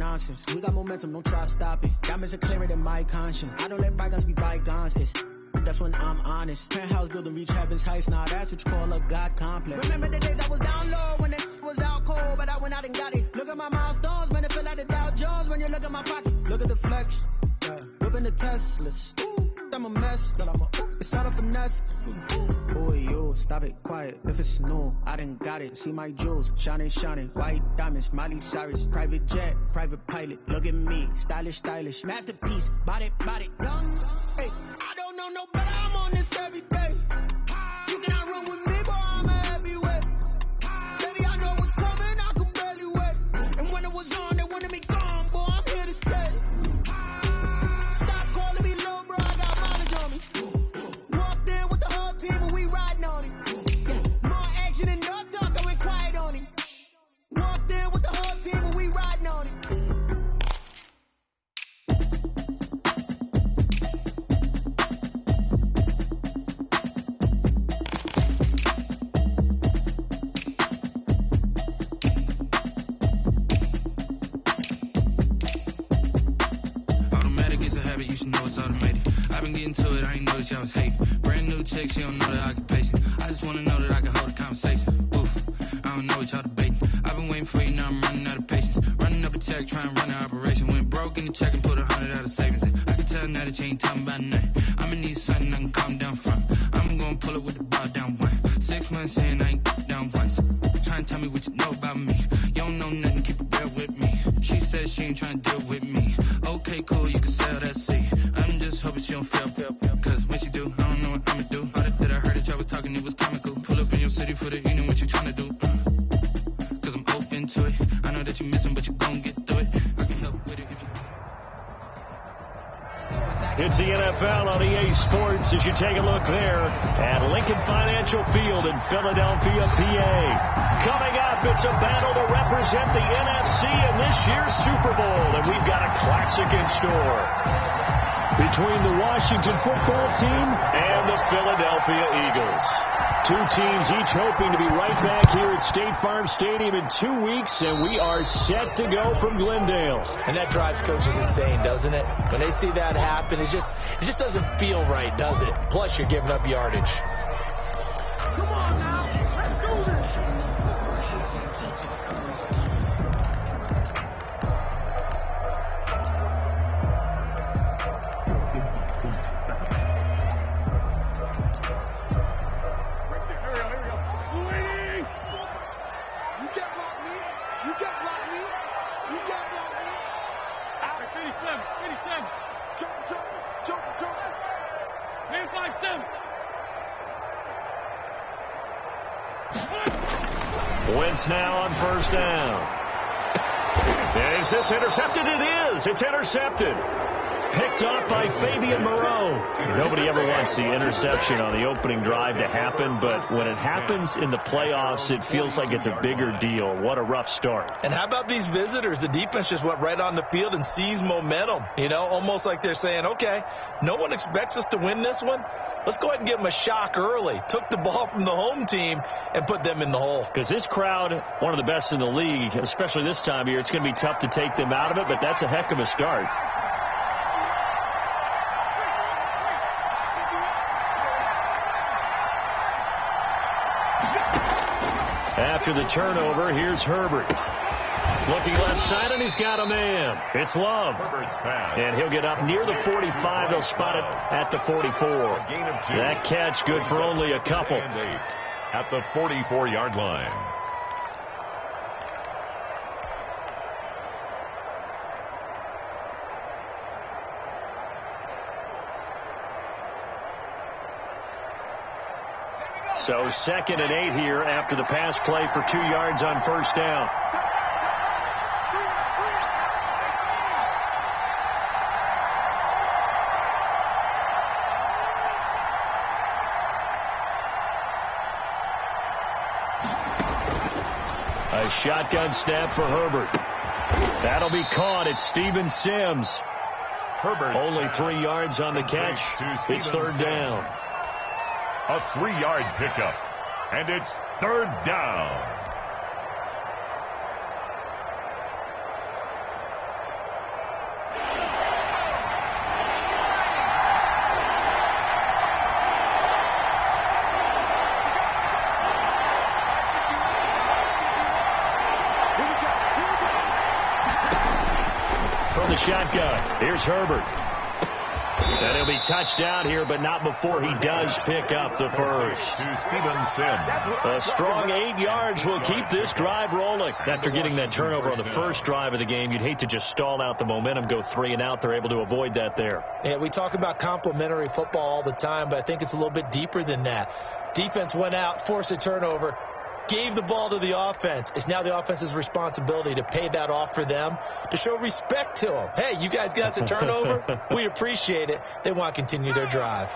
nonsense. We got momentum, don't try to stop it. Diamonds are clearer than my conscience. I don't let bygones be bygones. That's when I'm honest. Penthouse building, reach heaven's heights. Now that's what you call a God complex. Remember the days I was down low when it was out cold, but I went out and got it. Look at my milestones, man, it feel like the Dow Jones when you look at my pocket. Look at the flex, yeah. Whipping the Teslas. I'm a mess, but it's not a finesse. Boy, you stop it, quiet. If it's new, I done got it. See my jewels, shining, shining. White diamonds, Miley Cyrus. Private jet, private pilot. Look at me, stylish, stylish. Masterpiece, body, young. Hey, I don't know no better. I'm on this every day. You cannot run with me, boy. I'm a heavyweight. Baby, I know what's coming. I can barely wait. And when it was on, they wanted me gone, boy. I'm here to stay. Stop calling me little bro. I got mileage on me. Walked in with the whole team, and we riding on it. More action and no talk. I went quiet on him. Walked in with the whole team, and we riding on it. I was hating. Brand new chick, she don't know the occupation. I just wanna know that I can hold a conversation. Oof, I don't know what y'all debating. I've been waiting for you, now I'm running out of patience. Running up a check, trying to run an operation. Went broke in the check and put 100 out of savings. I can tell now that you ain't talking about nothing. I'ma need something I can calm down from. I'm gonna pull it with the bar down one. 6 months in, I ain't down once. Trying to tell me what you know about me. You don't know nothing, keep it real with me. She says she ain't trying to deal with me. Okay, cool, you can sell that seat. I'm just hoping she don't feel. Cause when she do, I don't know what I'ma do. All that I heard that y'all was talking, it was comical. Pull up in your city for the evening, what you tryna do? Cause I'm open to it. I know that you missing, but you gon' get through it. I can help with it if you... It's the NFL on EA Sports as you take a look there at Lincoln Financial Field in Philadelphia, PA. Coming up, it's a battle to represent the NFC in this year's Super Bowl, and we've got a classic in store between the Washington football team and the Philadelphia Eagles. Two teams each hoping to be right back here at State Farm Stadium in 2 weeks, and we are set to go from Glendale. And that drives coaches insane, doesn't it? When they see that happen, it just doesn't feel right, does it? Plus, you're giving up yardage. Come on now, let's do this. Wentz now on first down. Is this intercepted? It is. It's intercepted. Picked off by Fabian Moreau. Nobody ever wants the interception on the opening drive to happen, but when it happens in the playoffs, it feels like it's a bigger deal. What a rough start. And how about these visitors? The defense just went right on the field and seized momentum. You know, almost like they're saying, okay, no one expects us to win this one. Let's go ahead and give them a shock early. Took the ball from the home team and put them in the hole. Because this crowd, one of the best in the league, especially this time of year, it's going to be tough to take them out of it, but that's a heck of a start. After the turnover, here's Herbert. Looking left side, and he's got a man. It's Love. And he'll get up near the 45. They'll spot it at the 44. That catch good for only a couple. At the 44-yard line. So 2nd and 8 here after the pass play for 2 yards on first down. A shotgun snap for Herbert. That'll be caught. It's Steven Sims. Herbert only 3 yards on the catch. It's third down. A 3-yard pickup, and it's third down. the shotgun. Here's Herbert. And he'll be touchdown here, but not before he does pick up the first. To Stevenson. A strong 8 yards will keep this drive rolling. After getting that turnover on the first drive of the game, you'd hate to just stall out the momentum, go 3 and out. They're able to avoid that there. Yeah, we talk about complementary football all the time, but I think it's a little bit deeper than that. Defense went out, forced a turnover, gave the ball to the offense. It's now the offense's responsibility to pay that off for them, to show respect to them. Hey, you guys got us a turnover. We appreciate it. They want to continue their drive.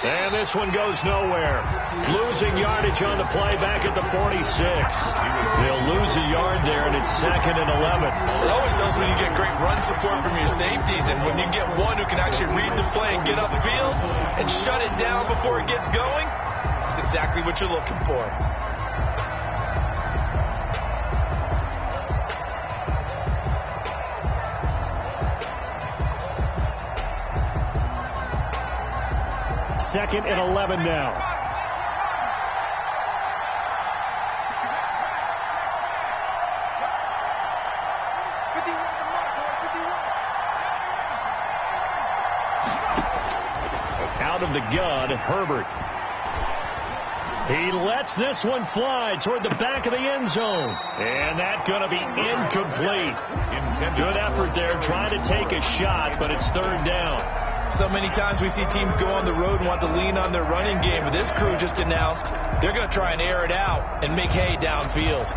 And this one goes nowhere. Losing yardage on the play back at the 46. They'll lose a yard there, and it's 2nd and 11. It always helps when you get great run support from your safeties, and when you get one who can actually read the play and get upfield and shut it down before it gets going, that's exactly what you're looking for. Second and 11 now. Out of the gun, Herbert. He lets this one fly toward the back of the end zone. And that's going to be incomplete. Good effort there, trying to take a shot, but it's 3rd down. So many times we see teams go on the road and want to lean on their running game, but this crew just announced they're going to try and air it out and make hay downfield.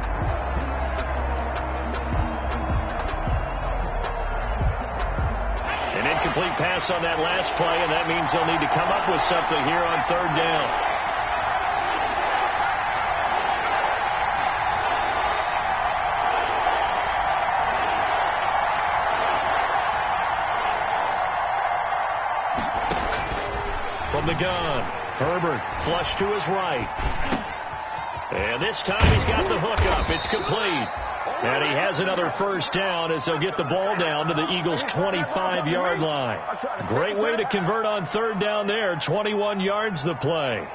An incomplete pass on that last play, and that means they'll need to come up with something here on 3rd down. From the gun, Herbert flush to his right. And this time he's got the hook up. It's complete. And he has another first down as they'll get the ball down to the Eagles' 25-yard line. Great way to convert on 3rd down there. 21 yards the play.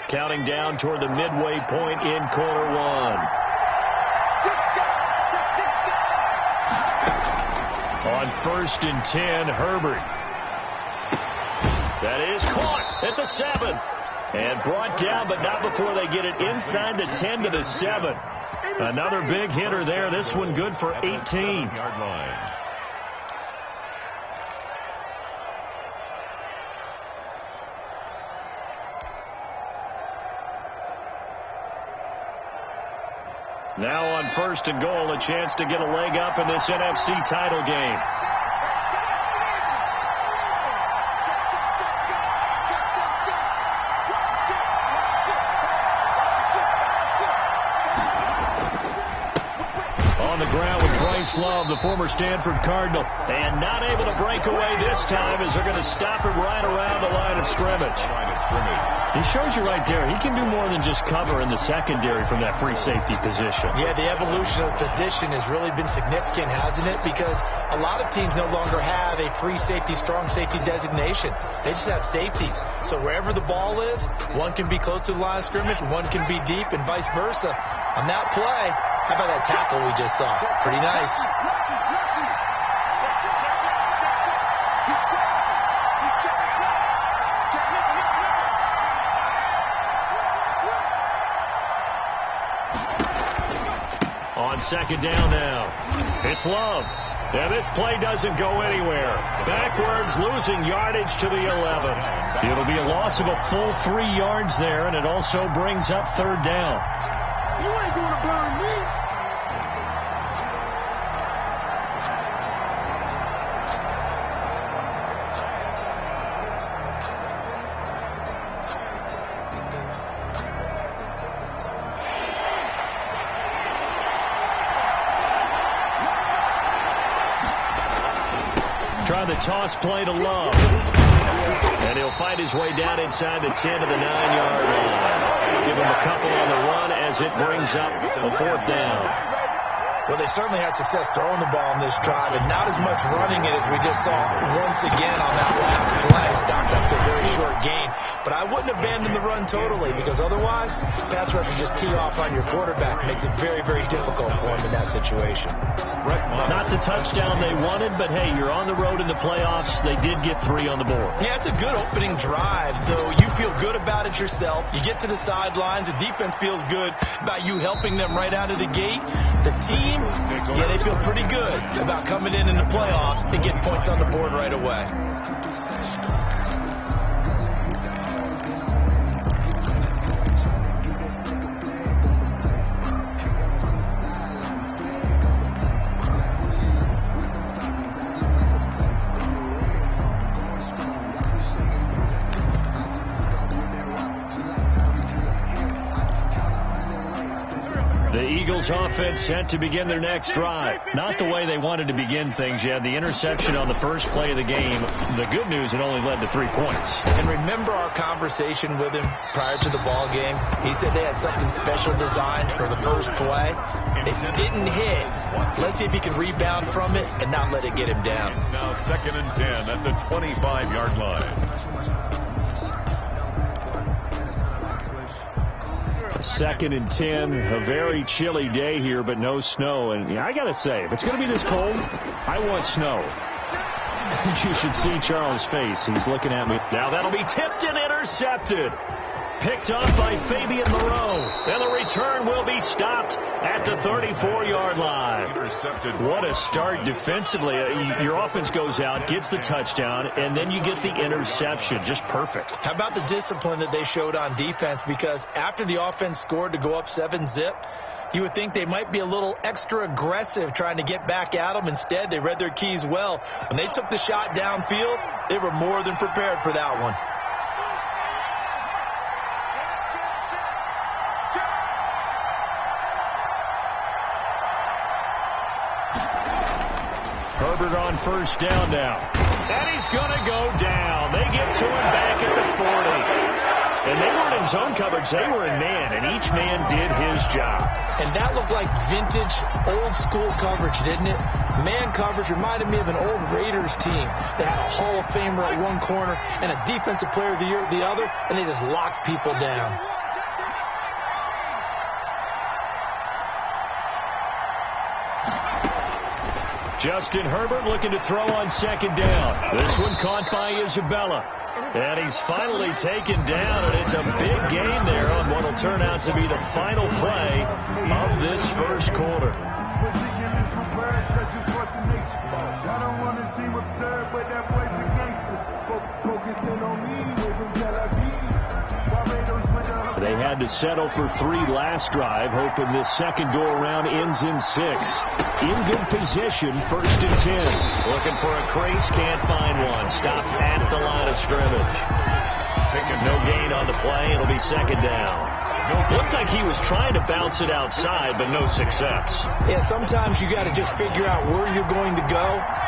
Counting down toward the midway point in quarter 1. On 1st and 10, Herbert. That is caught at the 7. And brought down, but not before they get it inside the 10 to the 7. Another big hitter there. This one good for 18. Yard line. Now on 1st and goal, a chance to get a leg up in this NFC title game. On the ground with Bryce Love, the former Stanford Cardinal, and not able to break away this time as they're going to stop him right around the line of scrimmage. He shows you right there, he can do more than just cover in the secondary from that free safety position. Yeah, the evolution of the position has really been significant, hasn't it? Because a lot of teams no longer have a free safety, strong safety designation. They just have safeties. So wherever the ball is, one can be close to the line of scrimmage, one can be deep, and vice versa. On that play, how about that tackle we just saw? Pretty nice. On 2nd down now. It's Love. And this play doesn't go anywhere. Backwards, losing yardage to the 11. It'll be a loss of a full 3 yards there, and it also brings up 3rd down. You ain't gonna burn me. Try the toss play to Love. And he'll find his way down inside the 10 to the 9-yard line. Give him a couple on the run as it brings up a 4th down. Well, they certainly had success throwing the ball in this drive, and not as much running it as we just saw once again on that last play, stopped up to a very short gain. But I wouldn't abandon the run totally, because otherwise, pass rushers just tee off on your quarterback. Makes it very, very difficult for him in that situation. Not the touchdown they wanted, but hey, you're on the road in the playoffs. They did get 3 on the board. Yeah, it's a good opening drive, so you feel good about it yourself. You get to the sidelines. The defense feels good about you helping them right out of the gate. The team, yeah, they feel pretty good about coming in the playoffs and getting points on the board right away. Offense set to begin their next drive. Not the way they wanted to begin things. You had the interception on the first play of the game. The good news, it only led to 3 points. And remember our conversation with him prior to the ball game? He said they had something special designed for the first play. It didn't hit. Let's see if he can rebound from it and not let it get him down. It's now 2nd and 10 at the 25-yard line. 2nd and 10, a very chilly day here, but no snow. And I got to say, if it's going to be this cold, I want snow. You should see Charles' face. He's looking at me. Now that'll be tipped and intercepted. Picked up by Fabian Moreau. And the return will be stopped at the 34-yard line. Intercepted. What a start defensively. Your offense goes out, gets the touchdown, and then you get the interception. Just perfect. How about the discipline that they showed on defense? Because after the offense scored to go up 7-zip, you would think they might be a little extra aggressive trying to get back at them. Instead, they read their keys well. When they took the shot downfield, they were more than prepared for that one. Herbert on first down now. And he's going to go down. They get to him back at the 40. And they weren't in zone coverage. They were in man, and each man did his job. And that looked like vintage, old-school coverage, didn't it? Man coverage reminded me of an old Raiders team that had a Hall of Famer at one corner and a Defensive Player of the Year at the other, and they just locked people down. Justin Herbert looking to throw on second down. This one caught by Isabella. And he's finally taken down, and it's a big gain there on what will turn out to be the final play of this first quarter. They had to settle for 3 last drive, hoping this second go-around ends in 6. In good position, 1st and 10. Looking for a crease, can't find one. Stopped at the line of scrimmage. No gain on the play. It'll be second down. Looked like he was trying to bounce it outside, but no success. Yeah, sometimes you got to just figure out where you're going to go,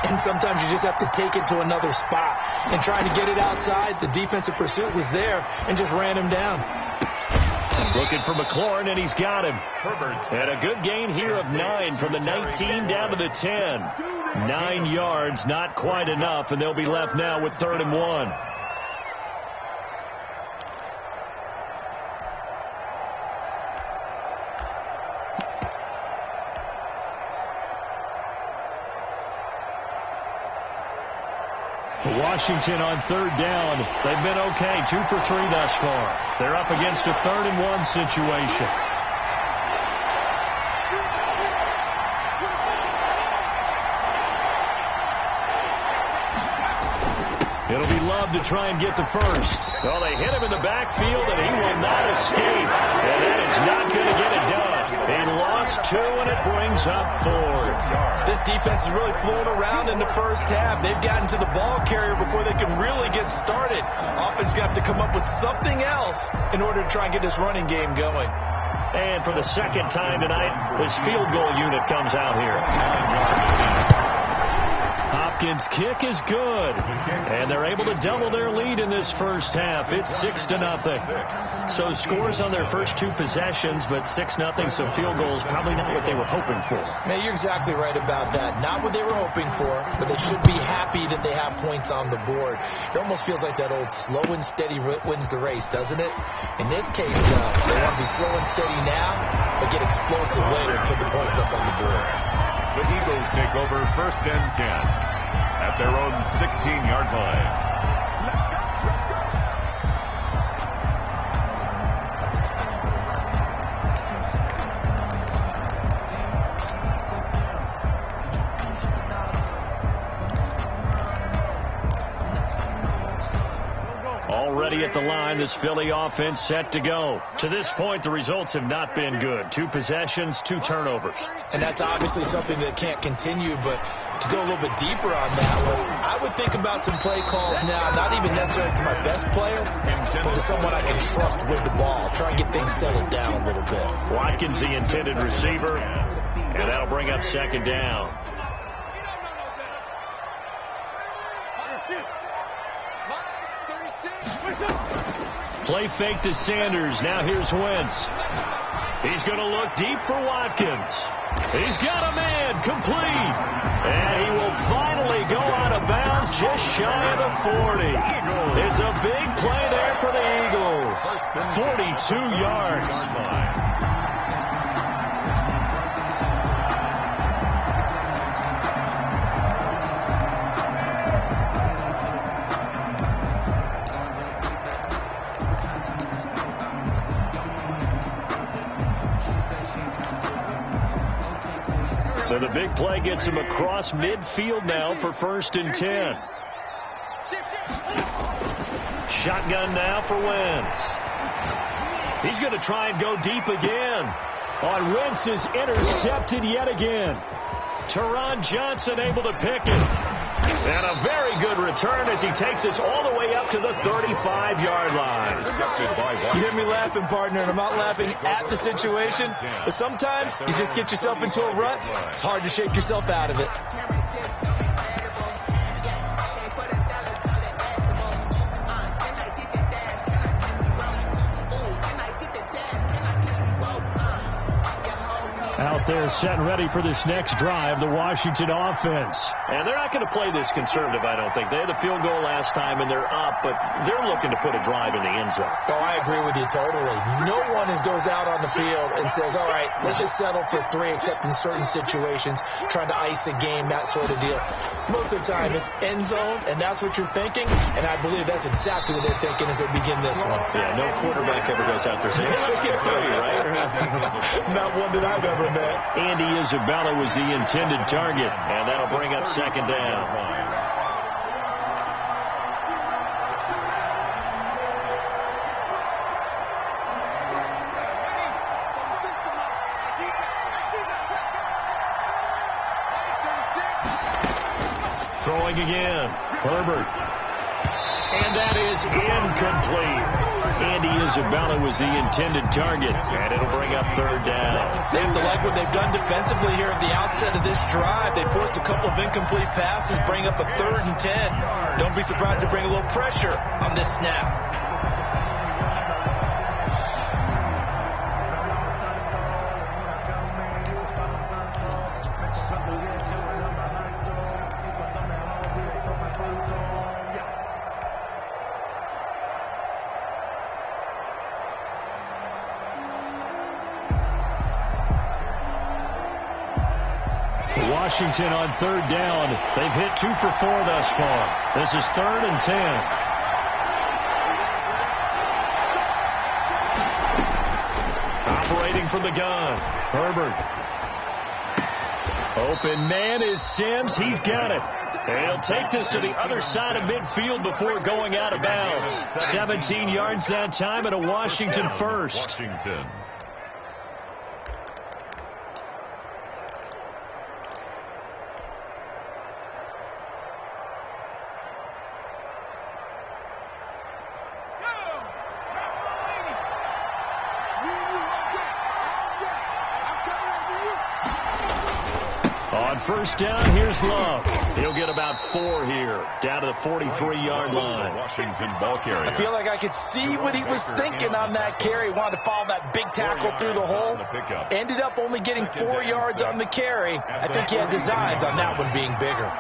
and sometimes you just have to take it to another spot. And trying to get it outside, the defensive pursuit was there and just ran him down. Looking for McLaurin, and he's got him. Herbert. And a good gain here of 9 from the 19 down to the 10. 9 yards, not quite enough, and they'll be left now with 3rd and 1. Washington on 3rd down. They've been okay. 2 for 3 thus far. They're up against a 3rd and 1 situation. It'll be Love to try and get the first. Well, they hit him in the backfield, and he will not escape. And that is not going to get it done. He lost 2, and it brings up 4. This defense is really fooling around in the first half. They've gotten to the ball carrier before they can really get started. Offense got to come up with something else in order to try and get this running game going. And for the second time tonight, this field goal unit comes out here. Hopkins' kick is good, and they're able to double their lead in this first half. It's 6-0. So scores on their first two possessions, but 6-0, so field goals probably not what they were hoping for. Man, you're exactly right about that. Not what they were hoping for, but they should be happy that they have points on the board. It almost feels like that old slow and steady wins the race, doesn't it? In this case, though, they want to be slow and steady now, but get explosive later and put the points up on the board. The Eagles take over 1st and 10 at their own 16-yard line. Already at the line, this Philly offense set to go. To this point, the results have not been good. 2 possessions, 2 turnovers. And that's obviously something that can't continue, but to go a little bit deeper on that one, I would think about some play calls now, not even necessarily to my best player, but to someone I can trust with the ball. Try and get things settled down a little bit. Watkins, the intended receiver, and that'll bring up 2nd down. Play fake to Sanders. Now here's Wentz. He's going to look deep for Watkins. He's got a man complete. And he will finally go out of bounds just shy of the 40. It's a big play there for the Eagles. 42 yards. So the big play gets him across midfield now for 1st and 10. Shotgun now for Wentz. He's going to try and go deep again. On Wentz is intercepted yet again. Teron Johnson able to pick it. And a very good return as he takes us all the way up to the 35-yard line. You hear me laughing, partner, and I'm not laughing at the situation, but sometimes you just get yourself into a rut. It's hard to shake yourself out of it. Out there set and ready for this next drive, the Washington offense. And they're not going to play this conservative, I don't think. They had a field goal last time, and they're up, but they're looking to put a drive in the end zone. Oh, I agree with you totally. No one goes out on the field and says, all right, let's just settle for 3, except in certain situations, trying to ice a game, that sort of deal. Most of the time, it's end zone, and that's what you're thinking, and I believe that's exactly what they're thinking as they begin this one. Yeah, no quarterback ever goes out there saying, hey, let's get 3, right? Not one that I've ever met. Andy Isabella was the intended target, and that'll bring up 2nd down. Throwing again. Herbert. And that is incomplete. Andy Isabella was the intended target, and it'll bring up 3rd down. They have to like what they've done defensively here at the outset of this drive. They forced a couple of incomplete passes, bring up a 3rd and 10. Don't be surprised to bring a little pressure on this snap. Washington on 3rd down. They've hit 2 for 4 thus far. This is 3rd and 10. Operating from the gun. Herbert. Open man is Sims. He's got it. And he'll take this to the other side of midfield before going out of bounds. 17 yards that time and a Washington first. Washington. first down. Here's Love. He'll get about 4 here, down to the 43-yard line. Washington ball carrier. I feel like I could see what he was thinking on that carry. Wanted to follow that big tackle through the hole. Ended up only getting 4 yards on the carry. I think he had designs on that one being bigger.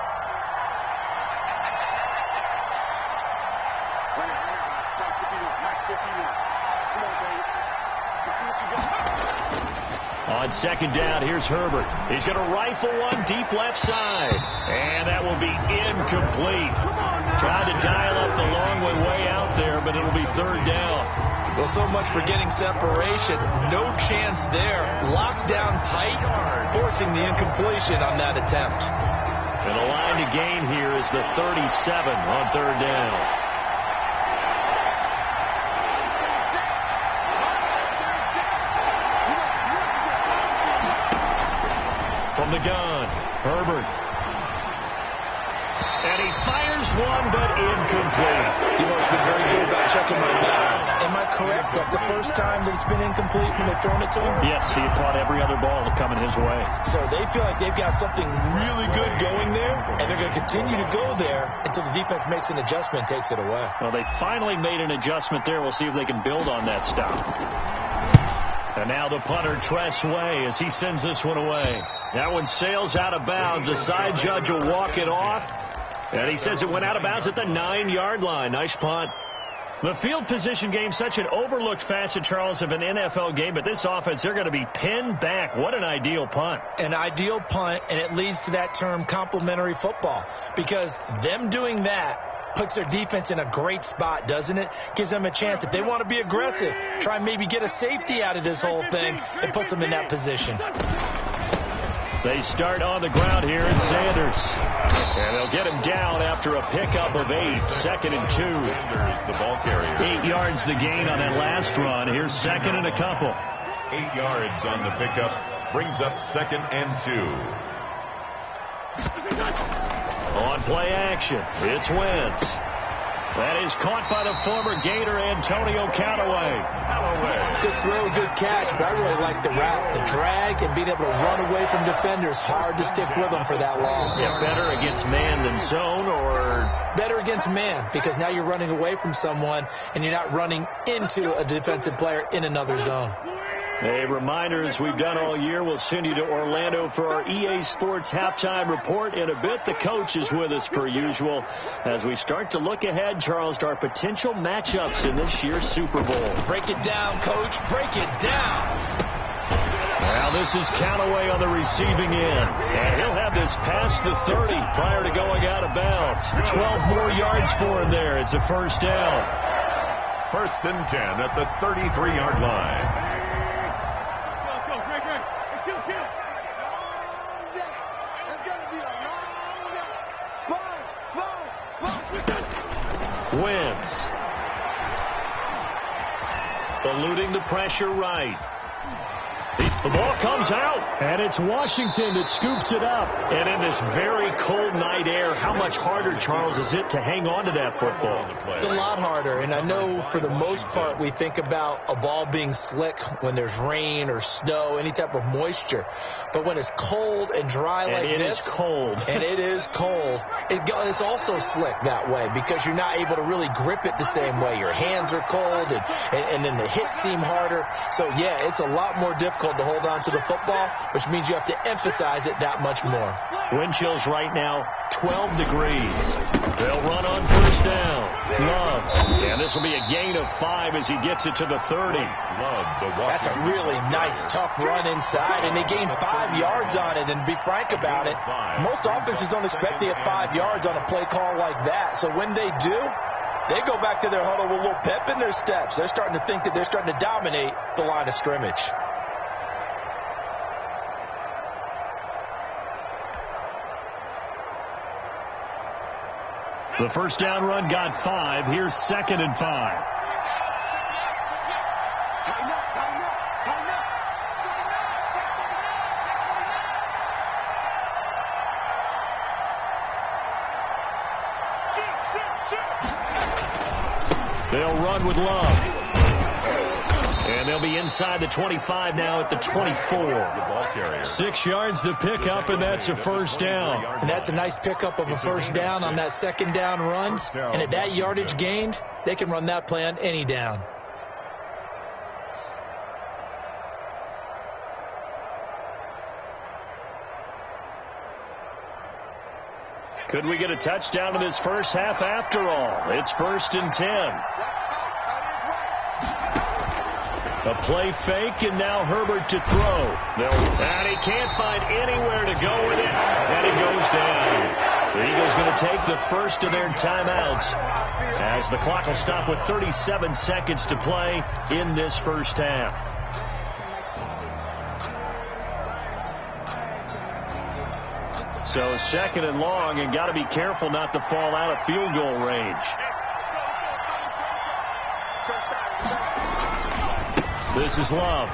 On second down, here's Herbert. He's going to rifle one deep left side. And that will be incomplete. Tried to dial up the long way out there, but it'll be third down. Well, so much for getting separation. No chance there. Locked down tight, forcing the incompletion on that attempt. And the line to gain here is the 37 on third down. From the gun, Herbert. And he fires one, but incomplete. He must be very good about checking my math. Am I correct? That's the first time that it's been incomplete when they've thrown it to him? Yes, he had caught every other ball coming his way. So they feel like they've got something really good going there, and they're going to continue to go there until the defense makes an adjustment and takes it away. Well, they finally made an adjustment there. We'll see if they can build on that stop. And now the punter, Tress Way, as he sends this one away. That one sails out of bounds. The side judge will walk it off. And he says it went out of bounds at the 9-yard line. Nice punt. The field position game, such an overlooked facet, Charles, of an NFL game. But this offense, they're going to be pinned back. What an ideal punt. An ideal punt, and it leads to that term complementary football. Because them doing that puts their defense in a great spot, doesn't it? Gives them a chance. If they want to be aggressive, try and maybe get a safety out of this whole thing, it puts them in that position. They start on the ground here at Sanders. And they'll get him down after a pickup of 8. 2nd and 2. Sanders, the ball carrier. 8 yards the gain on that last run. Here's 2nd and a couple. 8 yards on the pickup. Brings up 2nd and 2. On play action, it's Wentz. That is caught by the former Gator Antonio Callaway. Good throw, good catch, but I really like the route, the drag, and being able to run away from defenders. Hard to stick with them for that long. Yeah, better against man than zone, or better against man, because now you're running away from someone and you're not running into a defensive player in another zone. A reminder, as we've done all year, we'll send you to Orlando for our EA Sports halftime report in a bit. The coach is with us per usual as we start to look ahead, Charles, to our potential matchups in this year's Super Bowl. Break it down, Coach. Break it down. Now this is Callaway on the receiving end. And he'll have this past the 30 prior to going out of bounds. 12 more yards for him there. It's a first down. 1st and 10 at the 33-yard line. Wentz. Eluding the pressure right. The ball comes out, and it's Washington that scoops it up. And in this very cold night air, how much harder, Charles, is it to hang on to that football? It's a lot harder, and I know for the most part we think about a ball being slick when there's rain or snow, any type of moisture. But when it's cold and dry like this, it is cold. And it is cold, it's also slick that way because you're not able to really grip it the same way. Your hands are cold, and then the hits seem harder. So, yeah, it's a lot more difficult to hold on to the football, which means you have to emphasize it that much more. Wind chills right now, 12 degrees. They'll run on first down. Love. And this will be a gain of 5 as he gets it to the 30. That's a really nice, tough run inside, and they gained 5 yards on it. And to be frank about it, most offenses don't expect to get 5 yards on a play call like that. So when they do, they go back to their huddle with a little pep in their steps. They're starting to think that they're starting to dominate the line of scrimmage. The first down run got 5. Here's 2nd and 5. They'll run with Love. And they'll be inside the 25 now at the 24. 6 yards to pick up, and that's a first down. And that's a nice pickup of a first down on that second down run. And at that yardage gained, they can run that play on any down. Could we get a touchdown in this first half after all? It's 1st and 10. A play fake, and now Herbert to throw. And he can't find anywhere to go with it, and it goes down. The Eagles going to take the first of their timeouts as the clock will stop with 37 seconds to play in this first half. So 2nd and long, and got to be careful not to fall out of field goal range. This is Love.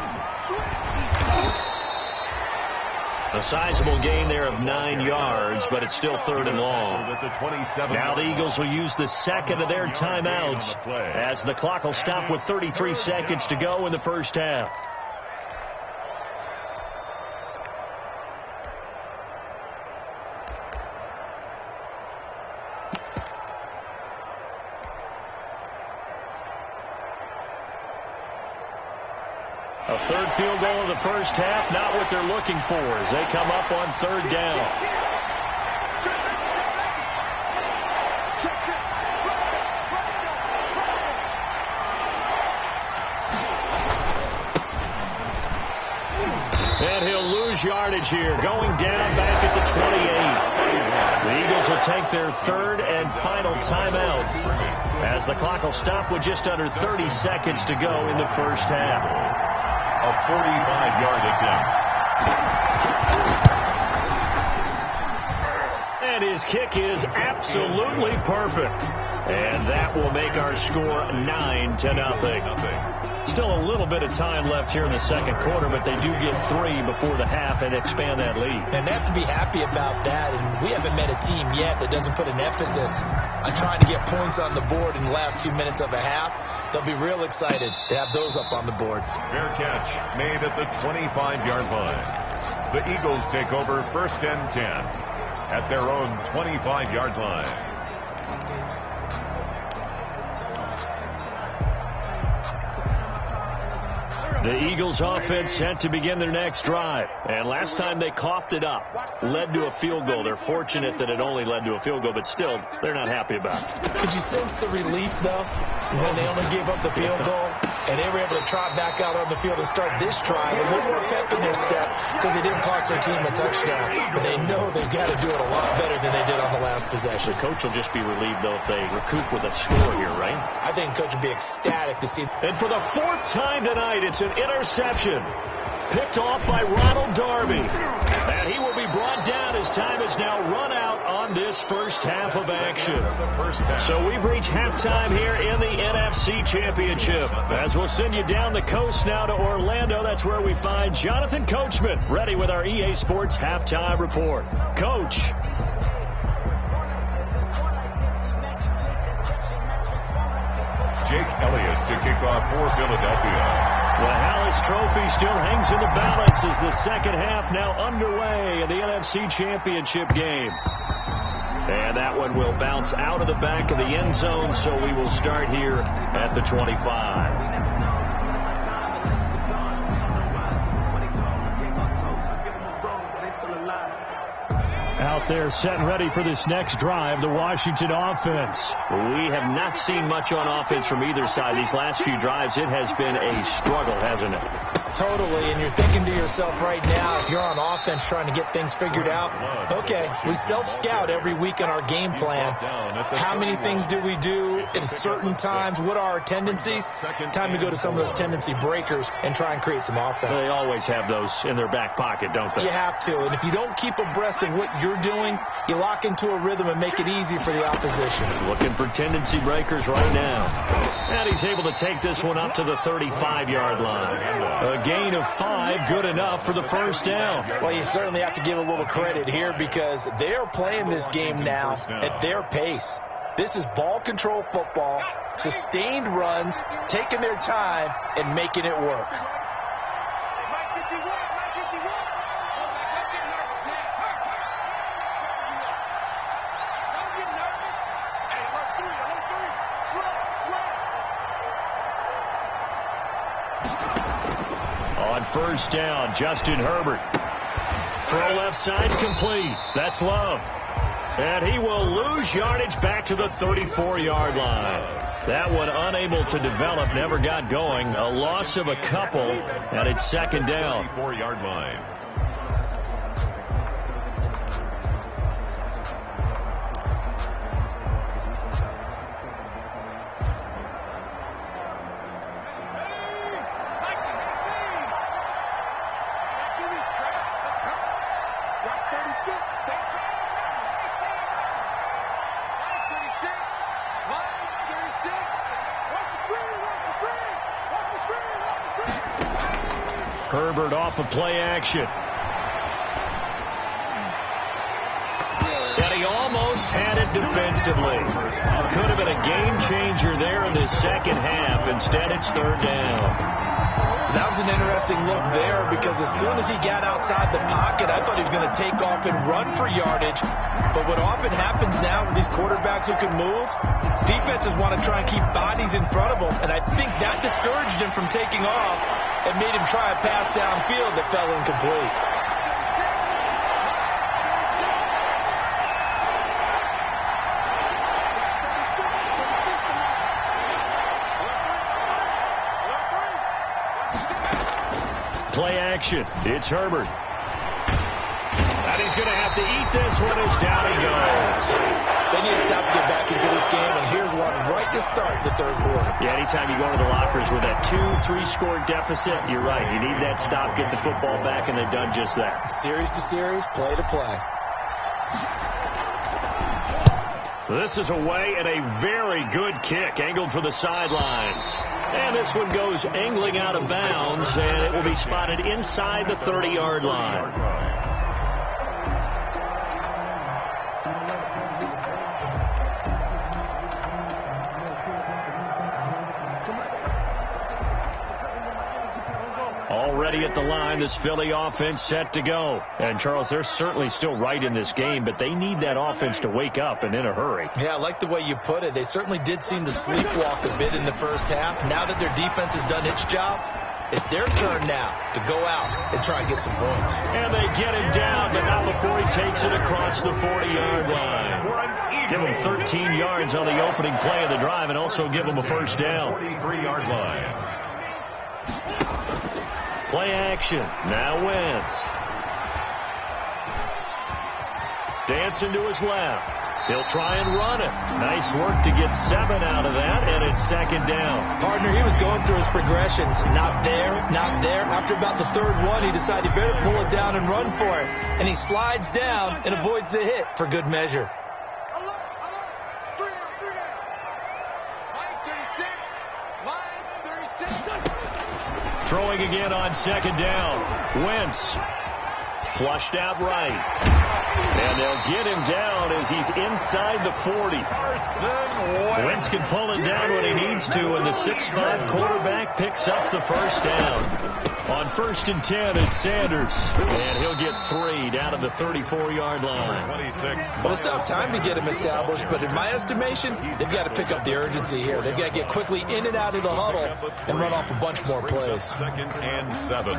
A sizable gain there of 9 yards, but it's still 3rd and long. Now the Eagles will use the second of their timeouts as the clock will stop with 33 seconds to go in the first half. A 3rd field goal of the first half, not what they're looking for as they come up on 3rd down. And he'll lose yardage here, going down back at the 28. The Eagles will take their 3rd and final timeout as the clock will stop with just under 30 seconds to go in the first half. A 45-yard attempt. And his kick is absolutely perfect. And that will make our score 9-0. Still a little bit of time left here in the second quarter, but they do get 3 before the half and expand that lead. And they have to be happy about that. And we haven't met a team yet that doesn't put an emphasis on trying to get points on the board in the last 2 minutes of a half. They'll be real excited to have those up on the board. Fair catch made at the 25-yard line. The Eagles take over 1st and 10 at their own 25-yard line. The Eagles offense set to begin their next drive. And last time they coughed it up, led to a field goal. They're fortunate that it only led to a field goal, but still, they're not happy about it. Could you sense the relief, though, when they only gave up the field goal and they were able to trot back out on the field and start this drive a little more pep in their step because it didn't cost their team a touchdown. But they know they've got to do it a lot better than they did on the last possession. The coach will just be relieved, though, if they recoup with a score here, right? I think coach will be ecstatic to see. And for the 4th time tonight, it's an interception. Picked off by Ronald Darby. And he will be brought down as time is now run out on this first half of action. So we've reached halftime here in the NFC Championship. As we'll send you down the coast now to Orlando, that's where we find Jonathan Coachman ready with our EA Sports Halftime Report. Coach. Jake Elliott to kick off for Philadelphia. The Hallis Trophy still hangs in the balance as the second half now underway in the NFC Championship game. And that one will bounce out of the back of the end zone, so we will start here at the 25. Out there set and ready for this next drive, the Washington offense. We have not seen much on offense from either side. These last few drives, it has been a struggle, hasn't it? Totally, and you're thinking to yourself right now, if you're on offense trying to get things figured out, okay, we self-scout every week in our game plan. How many things do we do at certain times? What are our tendencies? Time to go to some of those tendency breakers and try and create some offense. They always have those in their back pocket, don't they? You have to, and if you don't keep abreast of what you're doing, you lock into a rhythm and make it easy for the opposition. Looking for tendency breakers right now. And he's able to take this one up to the 35-yard line. A gain of 5, good enough for the first down. Well, you certainly have to give a little credit here because they're playing this game now at their pace. This is ball control football. Sustained runs, taking their time, and making it work. On first down, Justin Herbert. Throw left side, complete. That's Love. And he will lose yardage back to the 34-yard line. That one unable to develop, never got going. A loss of a couple, and it's second down. 34-yard line. Herbert off of play action. And he almost had it defensively. Could have been a game changer there in the second half. Instead, it's third down. That was an interesting look there because as soon as he got outside the pocket, I thought he was going to take off and run for yardage. But what often happens now with these quarterbacks who can move, defenses want to try and keep bodies in front of them. And I think that discouraged him from taking off and made him try a pass downfield that fell incomplete. Play action. It's Herbert. And he's going to have to eat this one as down he goes. They need to stop to get back into this game, and here's one right to start the third quarter. Yeah, anytime you go to the lockers with that 2-3 score deficit, you're right. You need that stop, get the football back, and they've done just that. Series to series, play to play. This is away and a very good kick, angled for the sidelines. And this one goes angling out of bounds, and it will be spotted inside the 30-yard line. Already at the line, this Philly offense set to go. And, Charles, they're certainly still right in this game, but they need that offense to wake up and in a hurry. Yeah, I like the way you put it. They certainly did seem to sleepwalk a bit in the first half. Now that their defense has done its job, it's their turn now to go out and try and get some points. And they get him down, but not before he takes it across the 40-yard line. Give him 13 yards on the opening play of the drive and also give him a first down. 43-yard line. Play action. Now Wentz. Dancing to his left. He'll try and run it. Nice work to get 7 out of that, and it's second down. Partner, he was going through his progressions. Not there, not there. After about the third one, he decided he better pull it down and run for it. And he slides down and avoids the hit for good measure. Throwing again on second down. Wentz flushed out right. And they'll get him down as he's inside the 40. Wentz can pull it down when he needs to, and the 6'5" quarterback picks up the first down. On 1st and 10, it's Sanders. And he'll get 3 down to the 34-yard line. 26. Well, it's not time to get him established, but in my estimation, they've got to pick up the urgency here. They've got to get quickly in and out of the huddle and run off a bunch more plays. 2nd and 7.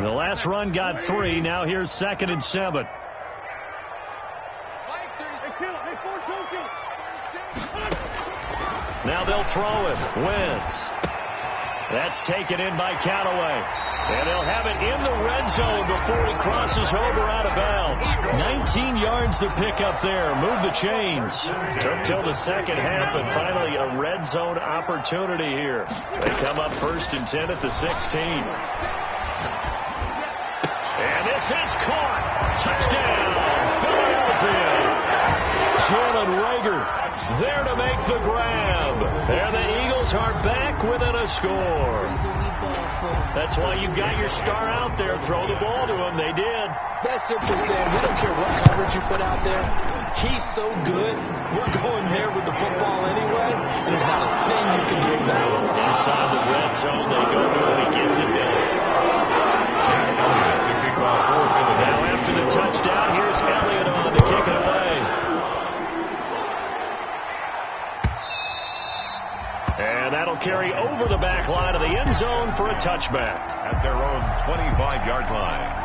The last run got 3. Now here's 2nd and 7. Now they'll throw it. Wentz. That's taken in by Callaway. And they'll have it in the red zone before he crosses over out of bounds. 19 yards to pick up there. Move the chains. Took till the second half, but finally a red zone opportunity here. They come up 1st and 10 at the 16. And this is caught. Touchdown, Philadelphia. Jalen Reagor there to make the grab. And the Eagles are back within a the score. That's why you got your star out there. Throw the ball to him. They did. That's simply saying we don't care what coverage you put out there. He's so good. We're going there with the football anyway, and there's not a thing you can do about it. Inside the red zone, they go to him. He gets it done. Now after the touchdown, here's Elliott on to kick it away. And that'll carry over the back line of the end zone for a touchback. At their own 25-yard line.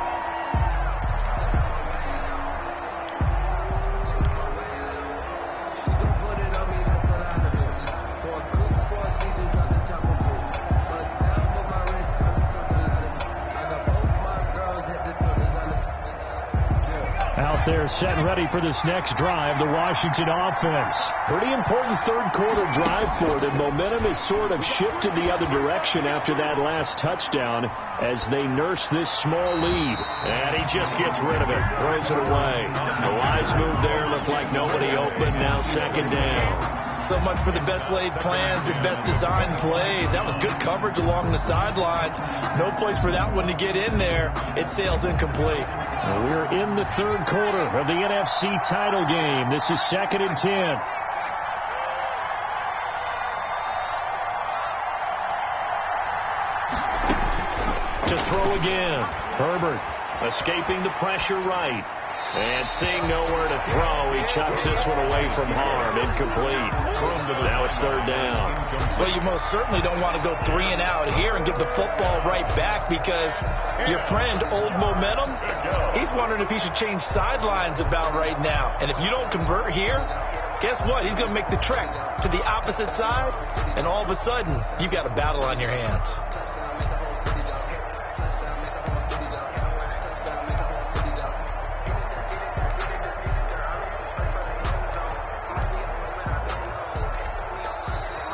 Out there set and ready for this next drive, the Washington offense. Pretty important third quarter drive for them. Momentum has sort of shifted the other direction after that last touchdown as they nurse this small lead. And he just gets rid of it, throws it away. The wise move there, looked like nobody open, now second down. So much for the best laid plans and best designed plays. That was good coverage along the sidelines. No place for that one to get in there. It sails incomplete. We're in the third quarter of the NFC title game. This is 2nd and 10. To throw again. Herbert escaping the pressure right. And seeing nowhere to throw, he chucks this one away from harm. Incomplete. Now it's third down. Well, you most certainly don't want to go 3 and out here and give the football right back because your friend, Old Momentum, he's wondering if he should change sidelines about right now. And if you don't convert here, guess what? He's going to make the trek to the opposite side, and all of a sudden, you've got a battle on your hands.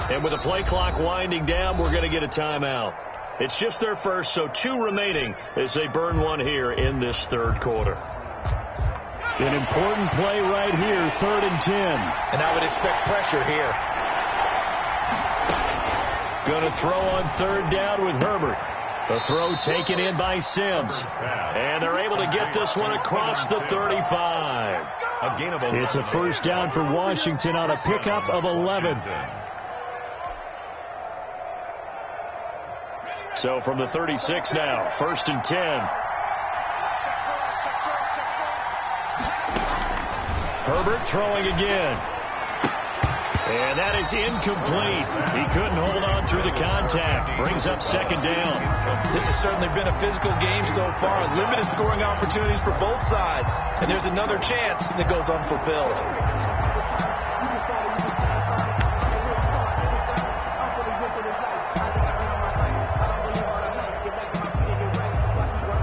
And with the play clock winding down, we're going to get a timeout. It's just their first, so 2 remaining as they burn one here in this third quarter. An important play right here, 3rd and 10. And I would expect pressure here. Going to throw on third down with Herbert. The throw taken in by Sims. And they're able to get this one across the 35. It's a first down for Washington on a pickup of 11. So from the 36 now, 1st and 10. Herbert throwing again. And that is incomplete. He couldn't hold on through the contact. Brings up 2nd down. This has certainly been a physical game so far. Limited scoring opportunities for both sides. And there's another chance that goes unfulfilled.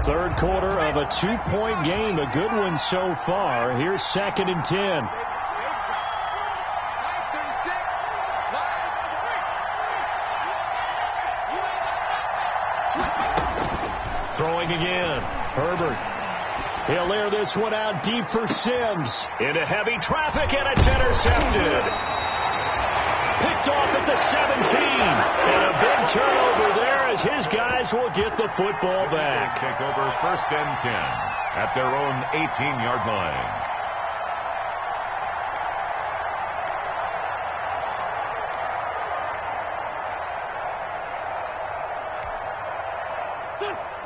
Third quarter of a 2-point game. A good one so far. Here's 2nd and 10. Throwing again. Herbert. He'll air this one out deep for Sims. Into heavy traffic, and it's intercepted. Picked off at the 17. And a big turnover there as his guys will get the football back. Take over 1st and 10 at their own 18-yard line.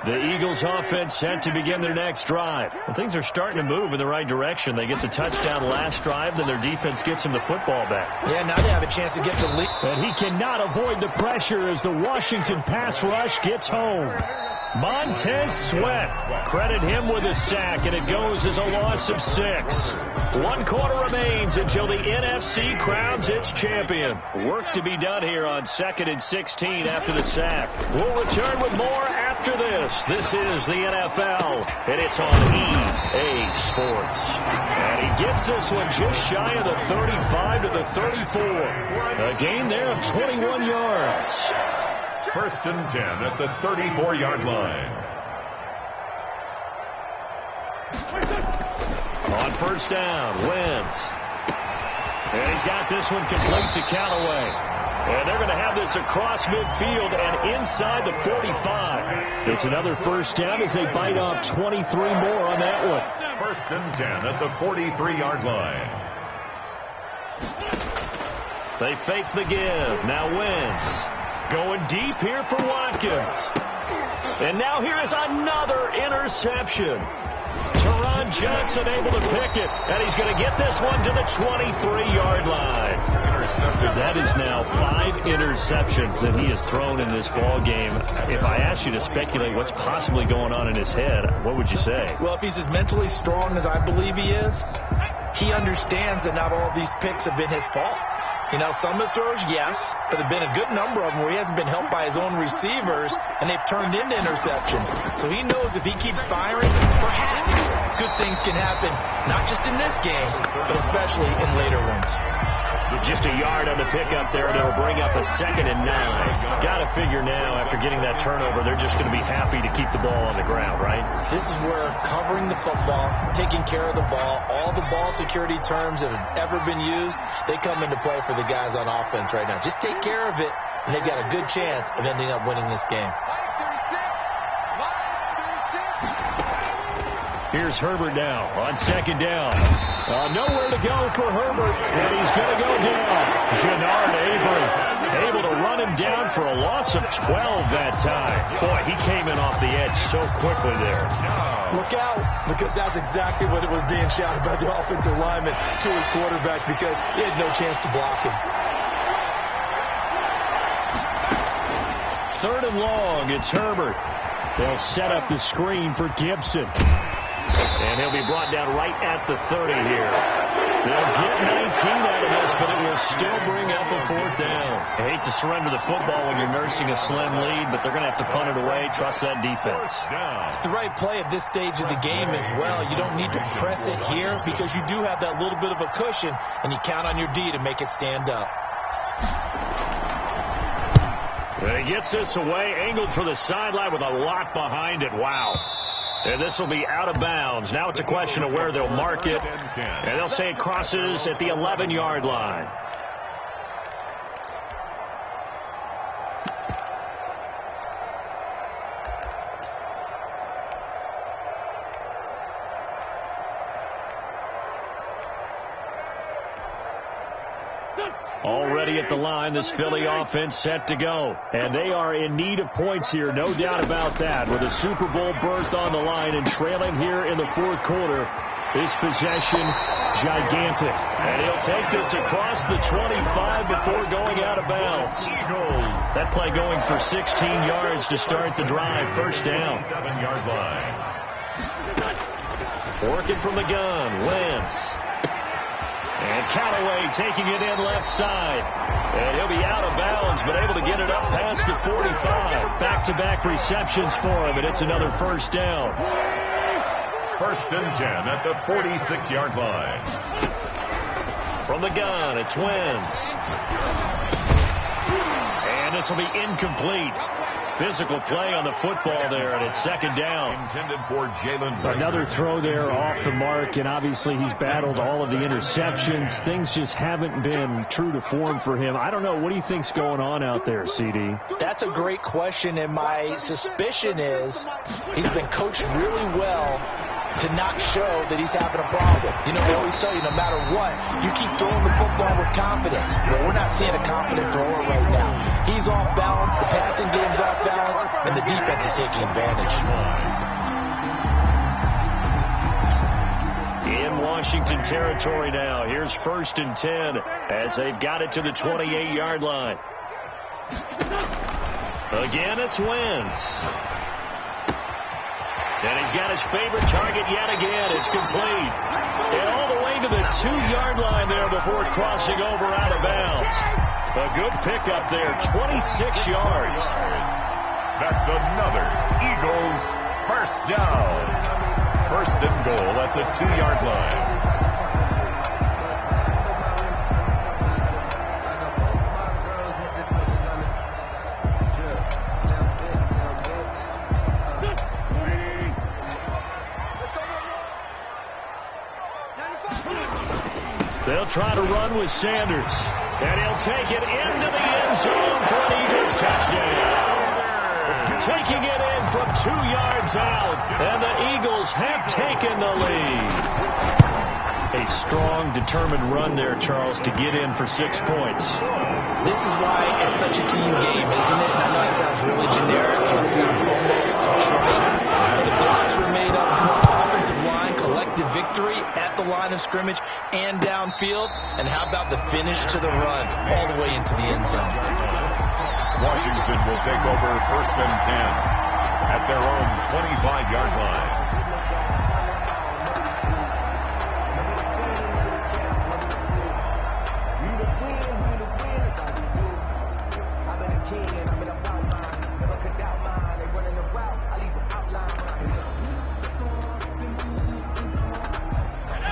The Eagles offense set to begin their next drive. And things are starting to move in the right direction. They get the touchdown last drive, then their defense gets them the football back. Yeah, now they have a chance to get the lead. And he cannot avoid the pressure as the Washington pass rush gets home. Montez Sweat, credit him with a sack, and it goes as a loss of 6. 1 quarter remains until the NFC crowns its champion. Work to be done here on 2nd and 16 after the sack. We'll return with more after this. This is the NFL, and it's on EA Sports. And he gets this one just shy of the 35 to the 34. A gain there of 21 yards. 1st and 10 at the 34-yard line. On 1st down, Wentz. And he's got this one complete to Callaway. And they're going to have this across midfield and inside the 45. It's another first down as they bite off 23 more on that one. First and 10 at the 43-yard line. They fake the give. Now Wentz going deep here for Watkins. And now here is another interception. Teron Johnson able to pick it, and he's going to get this one to the 23-yard line. That is now 5 interceptions that he has thrown in this ball game. If I asked you to speculate what's possibly going on in his head, what would you say? Well, if he's as mentally strong as I believe he is, he understands that not all of these picks have been his fault. You know, some of the throws, yes, but there have been a good number of them where he hasn't been helped by his own receivers, and they've turned into interceptions. So he knows if he keeps firing, perhaps good things can happen, not just in this game, but especially in later ones. With just a yard on the pickup there, they'll bring up a 2nd and 9. Got to figure now, after getting that turnover, they're just going to be happy to keep the ball on the ground, right? This is where covering the football, taking care of the ball, all the ball security terms that have ever been used, they come into play for the guys on offense right now. Just take care of it, and they've got a good chance of ending up winning this game. Here's Herbert now on 2nd down. Nowhere to go for Herbert, and he's going to go down. Jannard Avery able to run him down for a loss of 12 that time. Boy, he came in off the edge so quickly there. Look out, because that's exactly what it was being shouted by the offensive lineman to his quarterback, because he had no chance to block him. 3rd and long, it's Herbert. They'll set up the screen for Gibson. And he'll be brought down right at the 30 here. They'll get 19 out of this, but it will still bring up a 4th down. I hate to surrender the football when you're nursing a slim lead, but they're going to have to punt it away. Trust that defense. It's the right play at this stage of the game as well. You don't need to press it here because you do have that little bit of a cushion, and you count on your D to make it stand up. And he gets this away, angled for the sideline with a lot behind it. Wow. And this will be out of bounds. Now it's a question of where they'll mark it. And they'll say it crosses at the 11-yard line. Already at the line, this Philly offense set to go. And they are in need of points here, no doubt about that. With a Super Bowl berth on the line and trailing here in the 4th quarter, this possession gigantic. And he'll take this across the 25 before going out of bounds. That play going for 16 yards to start the drive. First down. 7-yard line. Working from the gun, Wentz. And Callaway taking it in left side. And he'll be out of bounds, but able to get it up past the 45. Back-to-back receptions for him, and it's another first down. First and 10 at the 46-yard line. From the gun, it's Wentz. And this will be incomplete. Physical play on the football there, and it's 2nd down. Intended for Jalen. Another throw there off the mark, and obviously he's battled all of the interceptions. Things just haven't been true to form for him. I don't know. What do you think's going on out there, CD? That's a great question, and my suspicion is he's been coached really well to not show that he's having a problem. You know, they always tell you, no matter what, you keep throwing the football with confidence. But we're not seeing a confident thrower right now. He's off balance, the passing game's off balance, and the defense is taking advantage. In Washington territory now. Here's 1st and 10 as they've got it to the 28-yard line. Again, it's Wentz. And he's got his favorite target yet again. It's complete. And all the way to the 2-yard line there before crossing over out of bounds. A good pickup there, 26 yards. That's another Eagles first down. First and goal at the 2-yard line. They'll try to run with Sanders. And he'll take it into the end zone for an Eagles touchdown. Taking it in from 2 yards out, and the Eagles have taken the lead. A strong, determined run there, Charles, to get in for 6 points. This is why it's such a team game, isn't it? I know it sounds really generic, and it sounds almost trite, but the blocks were made up for offensive line, collective victory at the line of scrimmage and downfield. And how about the finish to the run all the way into the end zone? Washington will take over 1st and 10 at their own 25-yard line.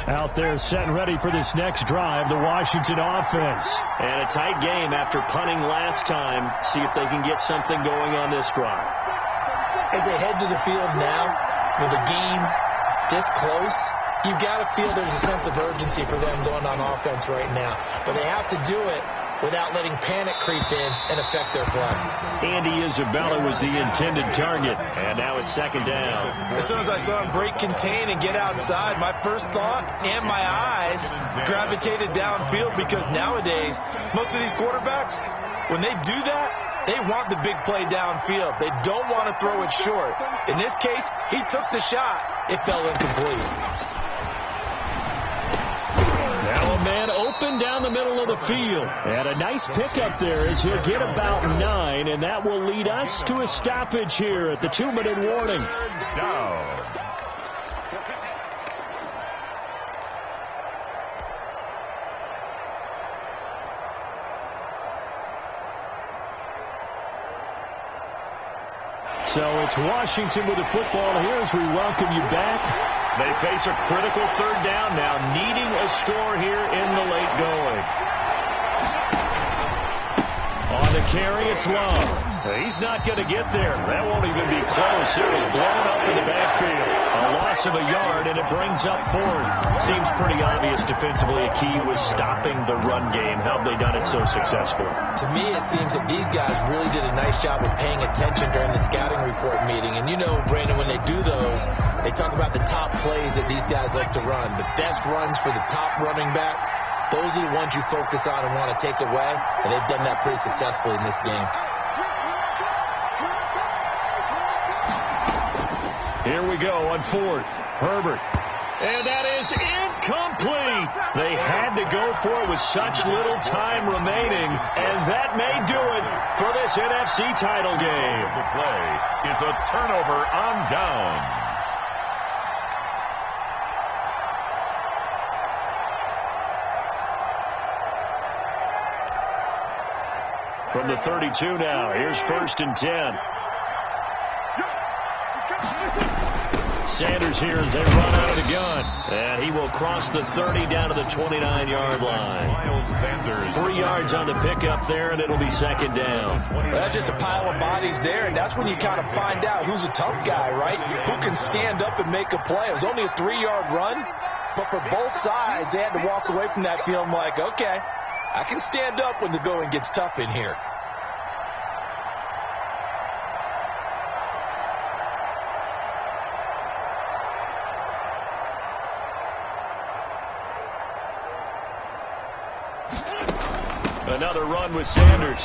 Out there set and ready for this next drive, the Washington offense. And a tight game after punting last time. See if they can get something going on this drive. As they head to the field now, with a game this close, you've got to feel there's a sense of urgency for them going on offense right now. But they have to do it without letting panic creep in and affect their play. Andy Isabella was the intended target, and now it's 2nd down. As soon as I saw him break contain and get outside, my first thought and my eyes gravitated downfield, because nowadays, most of these quarterbacks, when they do that, they want the big play downfield. They don't want to throw it short. In this case, he took the shot. It fell incomplete. Now a man open down the middle of the field. And a nice pickup there as he'll get about 9, and that will lead us to a stoppage here at the 2-minute warning. Down. So it's Washington with the football here as we welcome you back. They face a critical 3rd down now, needing a score here in the late going. On the carry, it's Love. He's not going to get there. That won't even be close. It was blown up in the backfield. A loss of a yard, and it brings up 4th. Seems pretty obvious defensively. A key was stopping the run game. How have they done it so successfully? To me, it seems that these guys really did a nice job of paying attention during the scouting report meeting. And you know, Brandon, when they do those, they talk about the top plays that these guys like to run. The best runs for the top running back, those are the ones you focus on and want to take away. And they've done that pretty successfully in this game. Here we go on 4th. Herbert. And that is incomplete. They had to go for it with such little time remaining, and that may do it for this NFC title game. The play is a turnover on downs. From the 32 now, here's 1st and 10. Sanders here as they run out of the gun. And he will cross the 30 down to the 29-yard line. 3 yards on the pickup there, and it'll be 2nd down. Well, that's just a pile of bodies there, and that's when you kind of find out who's a tough guy, right? Who can stand up and make a play. It was only a 3-yard run, but for both sides, they had to walk away from that feeling like, okay, I can stand up when the going gets tough in here. Another run with Sanders.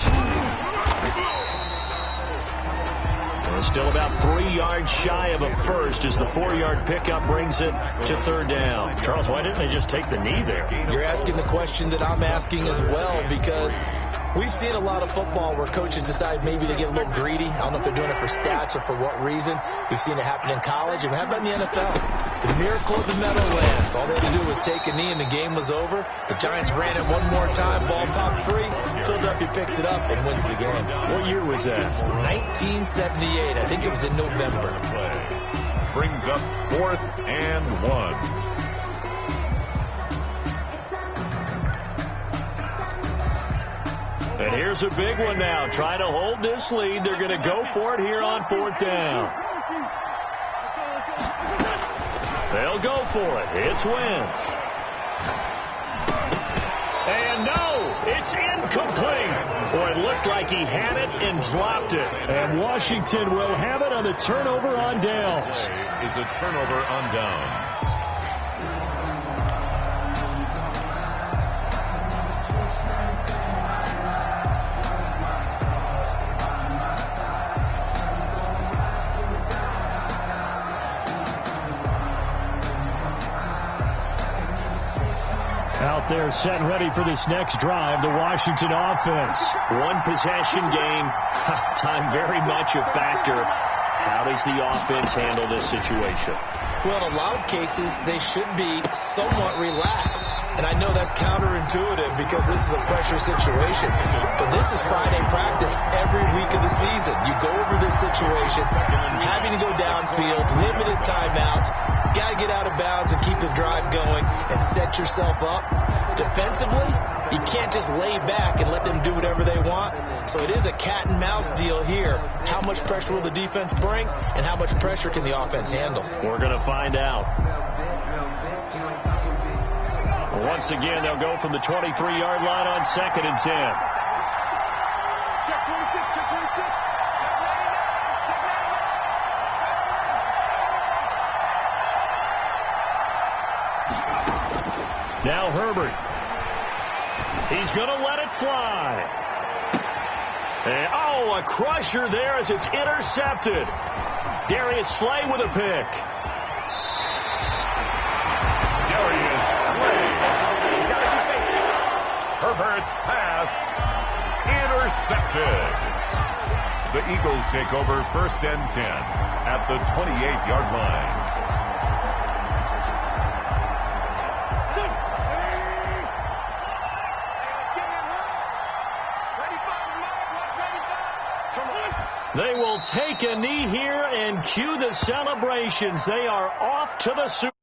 Still about 3 yards shy of a first as the 4-yard pickup brings it to 3rd down. Charles, why didn't they just take the knee there? You're asking the question that I'm asking as well, because we've seen a lot of football where coaches decide maybe they get a little greedy. I don't know if they're doing it for stats or for what reason. We've seen it happen in college, and how about in the NFL? The miracle of the Meadowlands. All they had to do was take a knee, and the game was over. The Giants ran it one more time. Ball popped free. Philadelphia picks it up and wins the game. What year was that? 1978. I think it was in November. Brings up 4th and 1. And here's a big one now. Trying to hold this lead. They're going to go for it here on 4th down. They'll go for it. It's Wentz. And no, it's incomplete. Boy, it looked like he had it and dropped it. And Washington will have it on the turnover on downs. Is a turnover on downs. Out there set and ready for this next drive, the Washington offense. One possession game, time very much a factor. How does the offense handle this situation? Well, in a lot of cases, they should be somewhat relaxed. And I know that's counterintuitive because this is a pressure situation. But this is Friday practice every week of the season. You go over this situation, having to go downfield, limited timeouts. You got to get out of bounds and keep the drive going and set yourself up. Defensively, you can't just lay back and let them do whatever they want. So it is a cat and mouse deal here. How much pressure will the defense bring and how much pressure can the offense handle? We're going to find out. Once again, they'll go from the 23-yard line on 2nd and 10. Check 26, check 26. Now Herbert. He's going to let it fly. And, oh, a crusher there as it's intercepted. Darius Slay with a pick. Darius Slay. Herbert's pass intercepted. The Eagles take over 1st and 10 at the 28-yard line. They will take a knee here and cue the celebrations. They are off to the Super Bowl.